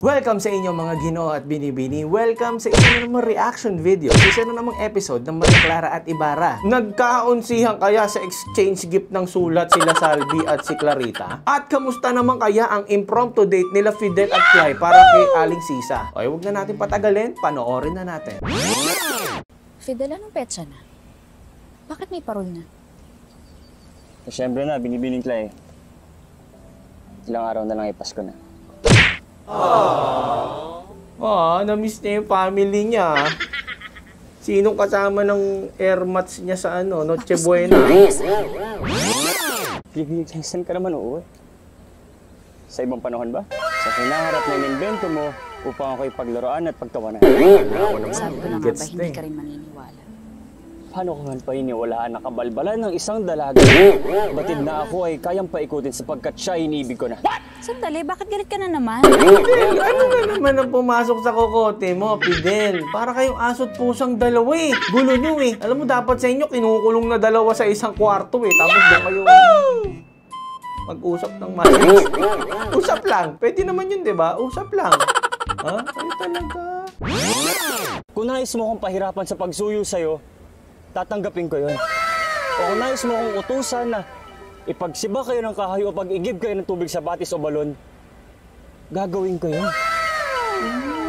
Welcome sa inyo mga Ginoo at Binibini. Welcome sa isa na namang reaction video. Sa isa na namang episode ng Maria Clara at Ibarra. Nagkaunsihan kaya sa exchange gift ng sulat sila Salvi at si Clarita? At kamusta naman kaya ang impromptu date nila Fidel at Clay para kay Aling Sisa? Okay, huwag na natin patagalin. Panoorin na natin. Fidel, anong petsa na? Bakit may parol na? Siyempre na, Binibining Clay. Ilang araw na lang ipasko na. Na-miss niya yung family niya. Sinong kasama ng airmats niya sa Noche Buena? Binibining Clay, saan ka naman uuwi? Sa ibang panahon ba? Sa hinaharap na inimbento mo upang ako'y paglaruan at pagtawanan. Sabi ko na nga ba, hindi ka rin maniniwala. Paano ko nga painiwalaan na kabalbalan ng isang dalaga? Batid na ako ay kayang paikutin sapagkat siya iniibig ko na. Sandali, bakit galit ka na naman? Fidel, ano na naman ang pumasok sa kokote mo, Fidel? Para kayong aso't pusang dalawa eh. Gulo nyo eh. Alam mo, dapat sa inyo, kinukulong na dalawa sa isang kwarto eh. Tapos doon kayo mag-usap ng maayos. Usap lang. Pwede naman yun, di ba? Usap lang. Ha? Ay talaga. Kung nais mo kong pahirapan sa pagsuyo sa'yo, tatanggapin ko yun. O kung nais mo kong utusan na ipagsiba kayo ng kahoy o pag-igib kayo ng tubig sa batis o balon, gagawin ko yun.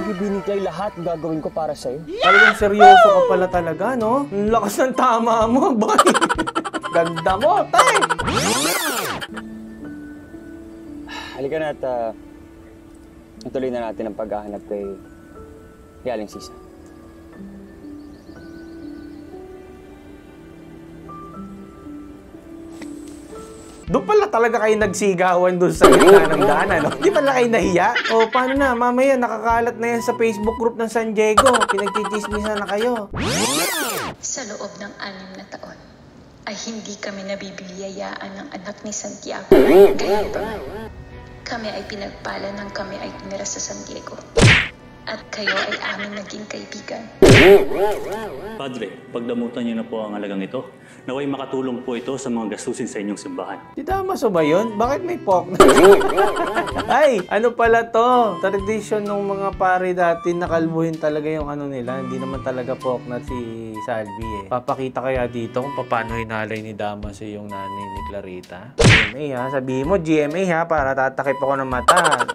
Binibining Clay, lahat gagawin ko para sa'yo. Talagang seryoso ka pala talaga, no? Ang lakas ng tama mo, boy. Ganda mo, tay! Halika na at ituloy na natin ang paghahanap kay Aling Sisa. Doon pala talaga kayo nagsigawan doon sa gitna ng daanan, no? Di pala kayo nahiya? O paano na, mamaya nakakalat na yan sa Facebook group ng San Diego. Pinagtitismisan na kayo. Sa loob ng 6 na taon, ay hindi kami nabibiyayaan ng anak ni Santiago. Gaya ba? Kami ay pinagpala ng kami ay tumira sa San Diego. At kayo ay aming naging kaibigan. Padre, pagdamutan niyo na po ang halagang ito. Naway makatulong po ito sa mga gastusin sa inyong simbahan. Si Damaso ba yun? Bakit may pork na? Ay, ano pala to? Tradisyon ng mga pare dati, nakalbuhin talaga yung nila. Hindi naman talaga pork na si Salvi eh. Papakita kaya dito kung paano hinalay ni Damaso yung nanay ni Clarita. GMA ha, sabihin mo GMA ha, para tatakip ako ng mata.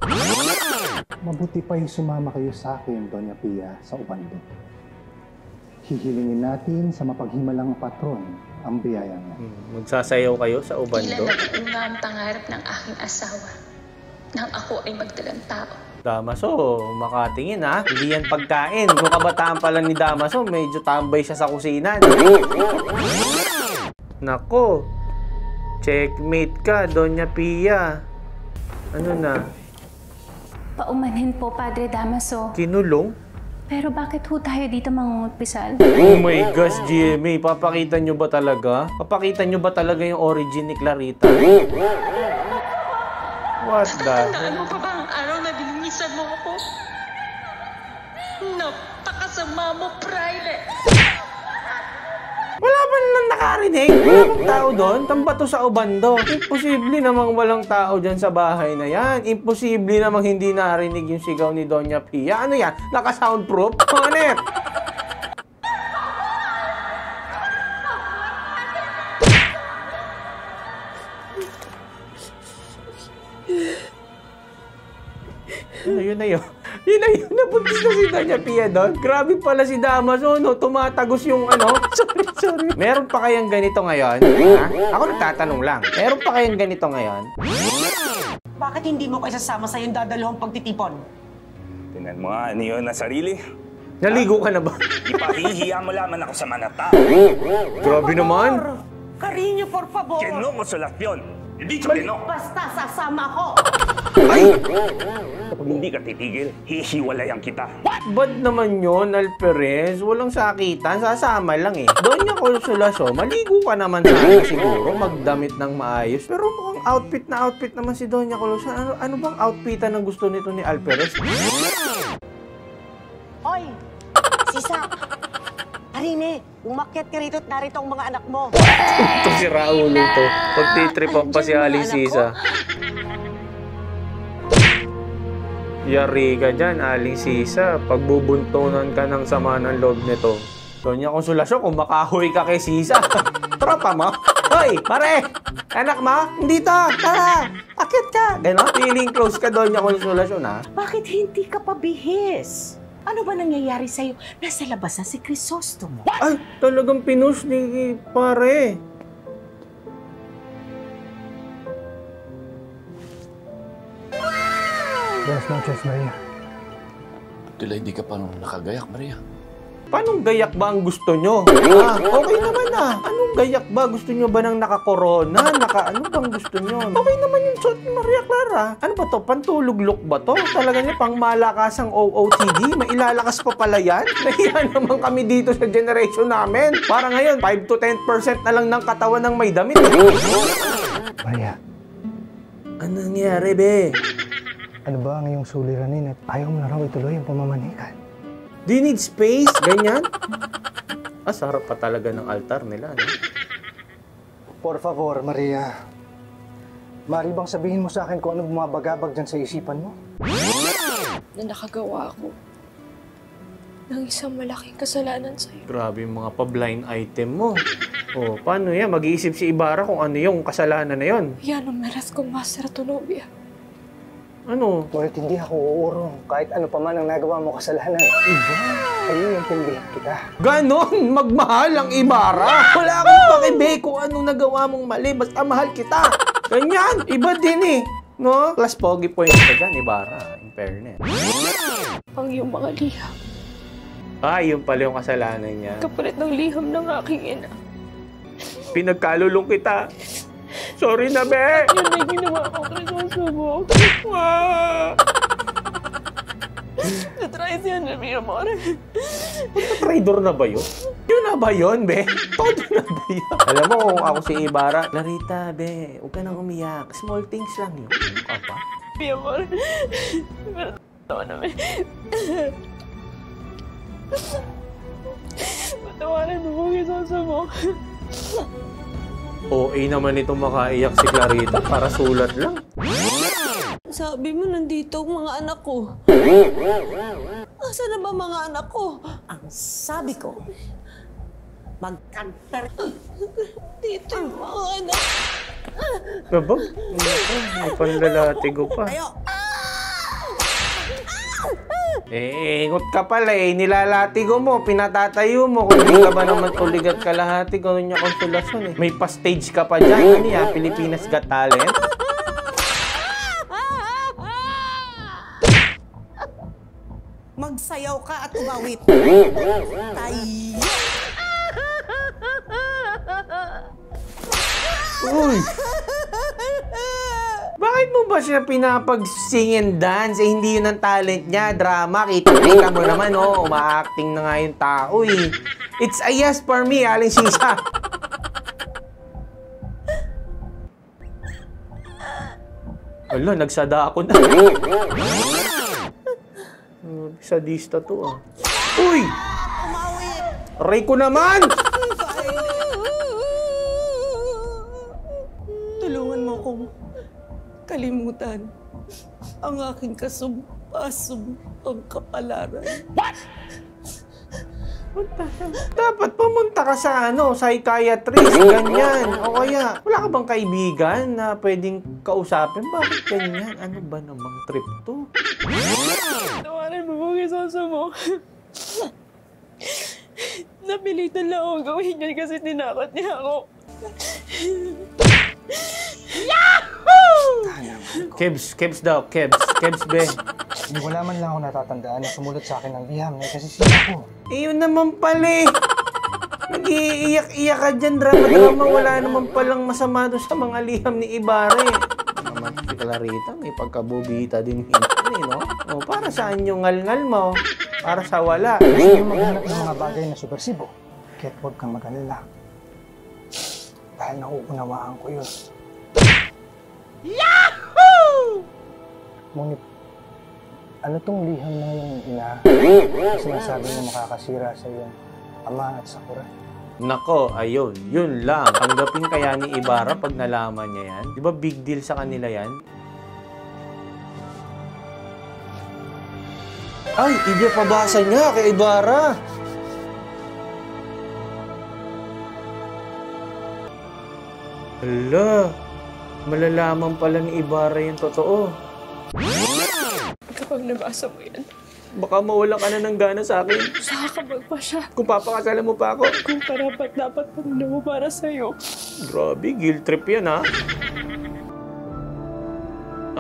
Mabuti pa yung sumama kayo sa akin, Doña Pia, sa Ubando. Hihilingin natin sa mapaghimalang patron ang biyaya niya. Magsasayaw kayo sa Ubando? Ilan nag-una ang pangarap ng aking asawa nang ako ay magdalang tao. Damaso, makatingin ha. Hindi yan pagkain. Kung kabataan pala ni Damaso, medyo tambay siya sa kusina. Nako, checkmate ka, Doña Pia. Ano na? Paumanhin po, Padre Damaso. Kinulong? Pero bakit ho tayo dito mangungutpisal? Oh my gosh, GMA. Papakita nyo ba talaga? Papakita nyo ba talaga yung origin ni Clarita? What the? Tandaan mo pa ba ang araw na binungisan mo ako? Napakasama mo, Praile! Wala ba nang nakarinig? Wala bang tao doon? Tambato sa Ubando. Imposible namang walang tao dyan sa bahay na yan. Imposible namang hindi narinig yung sigaw ni Doña Pia. Ano yan? Naka-soundproof? Panet! Yun na yun. Yun na yun. Nabuntis na si Doña Pia doon. Grabe pala si Damaso, no? Tumatagos yung Sorry. Meron pa kayang ganito ngayon? Ha? Ako nagtatanong lang. Meron pa kayang ganito ngayon? Bakit hindi mo kayo sasama sa iyong dadalawang pagtitipon? Tingnan mo nga, ano yun na sarili? Naligo ka na ba? Ipahihiya mo lamang ako sa manata. Grabe naman. Cariño, por favor! Keno mo solasyon. Hindi siya keno. Basta sasama ako! Ay! Kapag hindi ka titigil, hihiwalayan kita. Ba't naman yun, Alperez? Walang sakitan, sasama lang eh. Doña Consolacion, maligo ka naman sana siguro, magdamit ng maayos. Pero mukhang outfit naman si Doña Consolacion. Ano bang outfitan ang gusto nito ni Alperez? Hoy! Sisa! Karine, umakyat ka rito at narito ang mga anak mo. Ito si Raulo to. Pagtitripan pa si Aling Sisa. Yari ka dyan, Aling Sisa. Pagbubuntunan ka ng sama ng loob nito. Donya Konsolasyon, kung makahoy ka kay Sisa. Tropa mo? Hoy, pare! Anak mo? Dito! Tara! Akit ka! Ganon? Feeling close ka, Donya Konsolasyon, ha? Bakit hindi ka pabihis? Ano ba nangyayari sa'yo? Nasa labas na si Crisostomo. Ay, talagang pinush ni pare. Buenas noches, Maria. Tila hindi ka pa nung nakagayak, Maria. Paanong gayak ba ang gusto nyo? Okay naman ah. Anong gayak ba? Gusto nyo ba ng naka-corona? Ano bang gusto nyo? Okay naman yung suot ni Maria Clara. Ano ba to? Pantulog look ba to? Talaga niya pang malakasang OOTD? Mailalakas pa pala yan? Nahiya naman kami dito sa generation namin. Para ngayon, 5 to 10% na lang ng katawan ng may damit. Maria. Ano nangyari, be? Ano ba ang iyong suliranin at ayaw mo na raw ituloy ang pamamanikan? Do you need space? Ganyan? Sarap pa talaga ng altar nila, no? Por favor, Maria. Mari bang sabihin mo sa akin kung ano bumabagabag dyan sa isipan mo? Na nakagawa ako ng isang malaking kasalanan sa'yo. Grabe yung mga pa-blind item mo. Paano yan? Mag-iisip si Ibarra kung ano yung kasalanan na yon. Yan ang meras kong Master Tonobia. Ano? Ngunit hindi ako uurong kahit ano pa man ang nagawa mo kasalanan. Iba? Ayun yung tindihan kita. Ganon! Magmahal ang Ibarra! Wala akong pakibe kung anong nagawa mong mali. Basta mahal kita! Ganyan! Iba din eh! No? Plus pogi point ka dyan, Ibarra. In fairness. Ang iyong mga liham. Yun pala yung kasalanan niya. Kapalit ng liham ng aking ina. Pinagkalulong kita. Sorry na, be! Yun na ginawa ko, Crisostomo. Natry siya na, mi amor. Traidor na ba yun? Yun na ba yun, be? Todo na ba yun? Alam mo, kung ako si Ibarra, Larita, be, huwag ka nang umiyak. Small things lang yun. Ano ka pa? Mi amor. Pero tawa na, me. Patawarin mo mo, Crisostomo. OA naman itong makaiyak si Clarita para sulat lang. Sabi mo, nandito ang mga anak ko. Asa na ba mga anak ko? Ang sabi ko, magkantar. Dito yung mga anak. Aba? May panlalatigo pa. Ingot ka pala eh. Nilalatigo mo, pinatatayo mo. Kung hindi ka ba naman tuligat kalahati, gano'n niya Konsolasyon eh. May pa-stage ka pa dyan. Ano yan? Pilipinas Got Talent? Magsayaw ka at umawit. Tayo! Uy! Bakit mo ba siya pinapag-sing and dance? Hindi yun ang talent niya. Drama. Kita mo naman, uma-acting na nga yung tao eh. It's a yes for me, Aling Sisa. Ala, nagsada ako na. Sadista to ah. Uy! Aray ko naman! Tulungan mo akong kalimutan ang aking kasumpa-sumpang kapalaran. What? Dapat pumunta ka sa psychiatrist, ganyan. O kaya, wala ka bang kaibigan na pwedeng kausapin? Bakit ganyan? Ano ba namang trip to? Tawarin mo mo, Crisostomo. Napilitan lang akong gawin yan kasi tinakot niya ako. Yahoo! Kebs daw. Kebs, be. Wala man lang ako natatandaan na sumulat sa akin ng liham na ikasisira ko. Yun naman pala eh. Nag-iiyak-iyak ka dyan, drama-drama. Wala naman palang masama doon sa mga liham ni Ibarra eh. Naman si Clarita, may pagkabubita din minsan eh, no? Para saan yung ngal-ngal mo? Para sa wala. Gusto mo maghanap ng mga bagay na subversibo. Kaya't huwag kang mag-alala. Dahil nauunawaan ko yun. Yahoo! Ngunit, ano tong liham na yung ina? Sinasabi mo makakasira sa iyong ama at sakura. Nako, ayun. Yun lang. Tanggapin kaya ni Ibarra pag nalaman niya yan? Di ba big deal sa kanila yan? Ay, pabasa niya kay Ibarra. Hala, malalaman pala ni Ibarra yung totoo. Kapag nabasa mo yan, Baka mawala ka na ng gana sa akin. nakakabag pa siya. Kung papakasalan mo pa ako. Kung dapat pamilya mo para sa'yo. Grabe, guilt trip yan ha.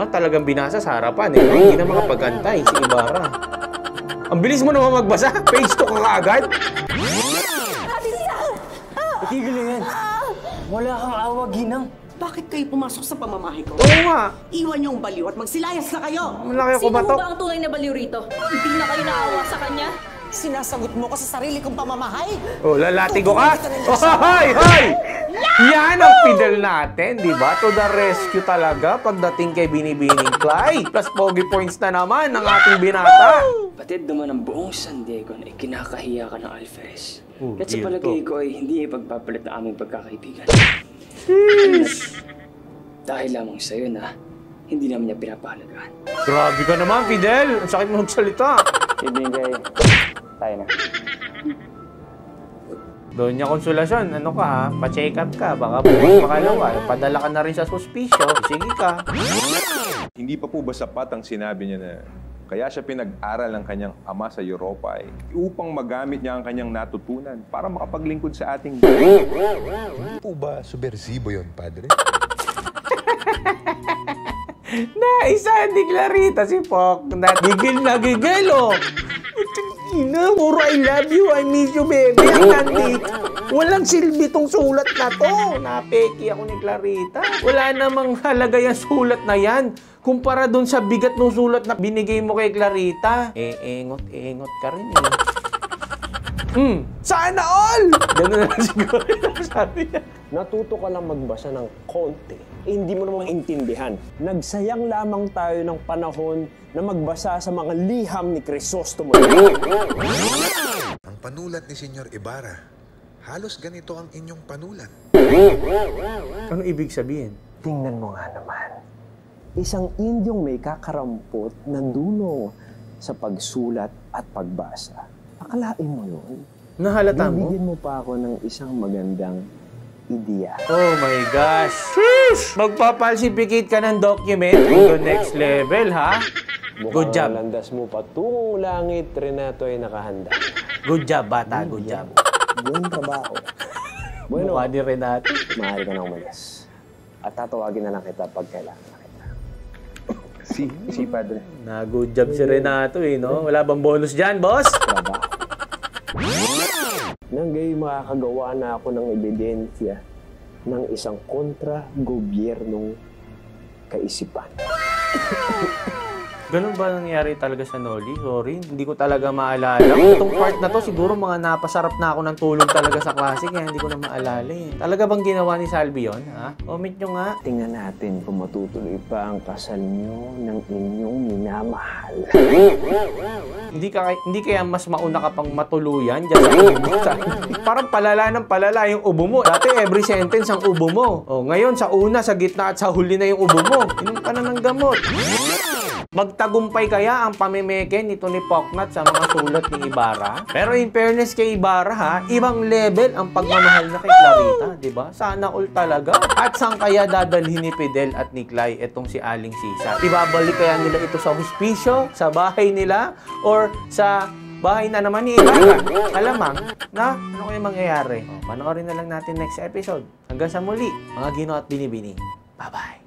Talagang binasa sa harapan eh. Hindi na makapag-antay si Ibarra. Ang bilis mo naman magbasa. Page 2 ka kaagad. Itigil na yan. Wala kang awa, Ginang. Bakit kayo pumasok sa pamamahay ko? Oo nga. Iwan niyo ang baliw at magsilayas na kayo! Malaki ako batok. ang tunay na baliw rito? Hindi na kayo naawa sa kanya? Sinasagot mo ko sa sarili kong pamamahay? Lalatigo ka? Hoy! Hoy! Yan ang Fidel natin, di ba? To the rescue talaga pagdating kay Binibining Clay. Plus pogi points na naman ng ating binata. Batid naman ang buong San Diego na ikinakahiya ka ng Alferez. At sa deal palagay to. ko ay hindi ipagpapalit na aming pagkakaibigan. Dahil lamang sa'yo na hindi naman niya pinapahalagaan. Grabe ka naman, Fidel. Ang sakit mo magsalita. Ibigay. Tayo na. Doon niya konsolasyon. Ano ka ha? Pa-check up ka. Baka bukas makalawa. Padala ka na rin sa suspisyo. Sige ka. Hindi pa po ba sapat ang sinabi niya na kaya siya pinag-aral ng kanyang ama sa Europa upang magamit niya ang kanyang natutunan para makapaglingkod sa ating Hindi po ba subversibo yun, Padre? Naisa ni Clarita si Pok. Nagigil na gigil oh. Ina, puro I love you, I miss you, baby. Ang nandito. Walang silbi tong sulat na to. Napeki ako ni Clarita. Wala namang halaga yung sulat na yan. Kumpara dun sa bigat ng sulat na binigay mo kay Clarita. Engot ka rin eh. Sana all! Ganun na siguro sabi niya. Natuto ka lang magbasa ng konti. Hindi mo naman maintindihan. Nagsayang lamang tayo ng panahon na magbasa sa mga liham ni Crisostomo. Ang panulat ni Senyor Ibarra, halos ganito ang inyong panulat. Ano ibig sabihin? Tingnan mo nga naman. Isang Indyong may kakarampot na dulong sa pagsulat at pagbasa. Akalain mo yun? Nahalata mo? Bibigyan mo pa ako ng isang magandang ideya. Oh my gosh! Sheesh! Magpapalsificate ka ng document to next level, ha? Good job. Landas mo patungong langit, Renato ay nakahanda. Good job, bata. Good job. Buong trabaho. Bueno, mukha ni Renato. Maaari ka na umalis. At tatawagin na lang kita pag kailangan na kita. Si Padre. Na-good job si Renato eh, no? Wala bang bonus dyan, boss? Trabaho. Nang gayon makakagawa na ako ng ebidensya ng isang kontra-gobyernong kaisipan. Ganun ba nangyari talaga sa Noli? Sorry, hindi ko talaga maalala. Itong part na to, siguro mga napasarap na ako ng tulog talaga sa klase, kaya hindi ko na maalala eh. Talaga bang ginawa ni Salvi yun? Ha? Comment nyo nga. Tingnan natin kung matutuloy pa ang kasal nyo ng inyong minamahal. Hindi kaya mas mauna ka pang matuluyan dyan sa ubo. Parang palala ng palala yung ubo mo. Dati every sentence ang ubo mo. Ngayon sa una, sa gitna at sa huli na yung ubo mo. Inom ka na ng gamot. Magtagumpay kaya ang pamimeke nito ni Poknat sa mga sulat ni Ibarra? Pero in fairness kay Ibarra ha, ibang level ang pagmamahal na kay Clarita, di ba? Sana all talaga. At saan kaya dadalhin ni Fidel at ni Clay itong si Aling Sisa? Ibabalik kaya nila ito sa huspisyo, sa bahay nila, or sa bahay na naman ni Ibarra? Alamang, na ano kaya mangyayari? Panoorin na lang natin next episode. Hanggang sa muli, mga Gino at Binibini. Bye-bye!